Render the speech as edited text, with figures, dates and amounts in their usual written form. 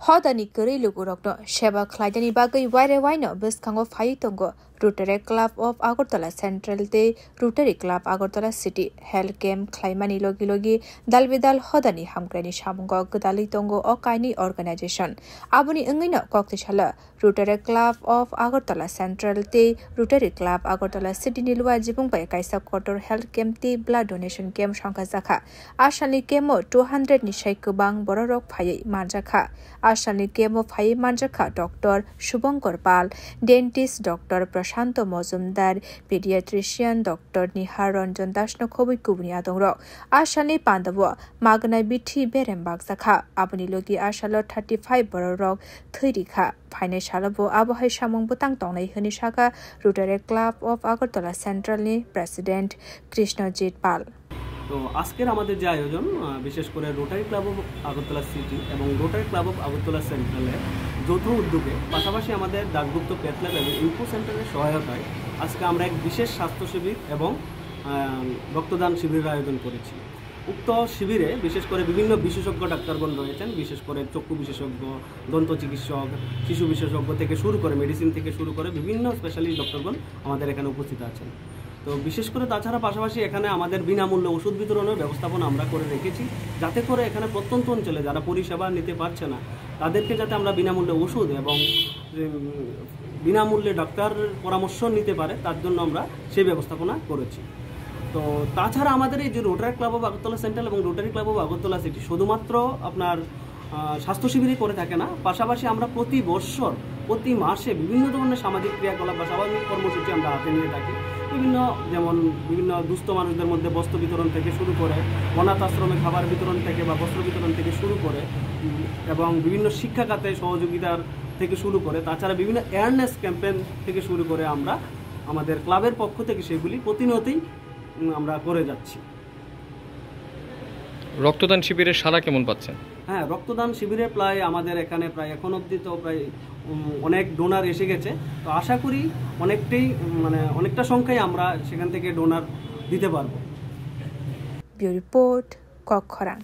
Hodani Kuri Lugurokno, Sheba Klaidani Bagai Wire Wino, Biskango Faitongo, Rotary Club of Agartala Central Day, Rotary Club Agartala City, Hell Game, Klaimani Logi, Dalvidal Hodani Hamgrani Shamungo, Gudali Tongo, Okaini Organization. Abuni Ungino Koktishala, Rotary Club of Agartala Central Day, Rotary Club Agartala City Nilwa Jibungbai Kaisa Quarter Health Game Day Blood Donation Game Shankazaka. Ashali Kemo 200 Nishai Kubang Bororok Pai Marjaka. Ashali Kemo Pai Marjaka Dr. Shubhankar Pal, Dentist Dr. Prashanto Mozumdar, Pediatrician Dr. Nihar Ranjan Dashno Kobi Kubni Adongro, Ashani Pandavo, Magna Biti Berembak Zaka, Abuni Logi Ashalo 35 Bororok, 30 Financialabo Abuhai Shamong Butang Tonglai Hunishaka, Rotary Club of Agartala Central President Krishnajit Pal. তো আজকের আমাদের যে আয়োজন বিশেষ করে rotary club of Agartala city এবং rotary club of Agartala সেন্ট্রালের যৌথ উদ্যোগে পাশাপাশি আমাদের দাগগুপ্ত পেট ল্যাব এবং ইনফো সেন্টারের সহায়তায় আজকে আমরা এক বিশেষ স্বাস্থ্য শিবির এবং রক্তদান শিবিরের আয়োজন করেছি। উক্ত শিবিরে বিশেষ করে বিভিন্ন বিশেষজ্ঞ ডাক্তারগণ রয়েছেন, বিশেষ করে চক্ষু বিশেষজ্ঞ, দন্ত চিকিৎসক, শিশু বিশেষজ্ঞ থেকে শুরু করে মেডিসিন থেকে শুরু করে বিভিন্ন স্পেশালিস্ট ডক্টরগণ আমাদের এখানে উপস্থিত আছেন। তো বিশেষ করে তাছাড়া পাশাপাশি এখানে আমাদের বিনামূল্যে ওষুধ বিতরণের ব্যবস্থাপনা আমরা করে রেখেছি, যাতে করে এখানে প্রত্যন্ত অঞ্চলে যারা পরিষেবা নিতে পারছে না তাদেরকে যাতে আমরা বিনামূল্যে ওষুধ এবং বিনামূল্যে ডাক্তার পরামর্শ নিতে পারে তার জন্য আমরা সেই ব্যবস্থাপনা করেছি। তো তাছাড়া আমাদের এই যে rotary club of Agartala central এবং rotary club of Agartala city শুধুমাত্র আপনার স্বাস্থ্য শিবিরই করে থাকে না, পাশাপাশি আমরা প্রতি বছর প্রতি মাসে বিভিন্ন ধরনের সামাজিক ক্রিয়াকলাপ বা সামাজিক কর্মসূচি আমরা হাতে নিয়ে থাকি। বিভিন্ন দুস্থ মানুষদের মধ্যে বস্ত্র বিতরণ থেকে শুরু করে অনাথ আশ্রমে খাবার বিতরণ থেকে বা বস্ত্র বিতরণ থেকে শুরু করে এবং বিভিন্ন শিক্ষা খাতে সহযোগিতার থেকে শুরু করে তাছাড়া বিভিন্ন অ্যাওয়ারনেস ক্যাম্পেইন থেকে শুরু করে আমরা আমাদের ক্লাবের পক্ষ থেকে সেগুলি প্রতিনিয়তই আমরা করে যাচ্ছি। রক্তদান শিবিরের সাড়া কেমন পাচ্ছেন? হ্যাঁ, রক্তদান শিবিরে আমাদের এখানে প্রায় এখন অবধি তো প্রায় অনেক ডোনার এসে গেছে। তো আশা করি অনেকটা সংখ্যায় আমরা সেখান থেকে ডোনার দিতে পারবো। রিপোর্ট কক্ষরান।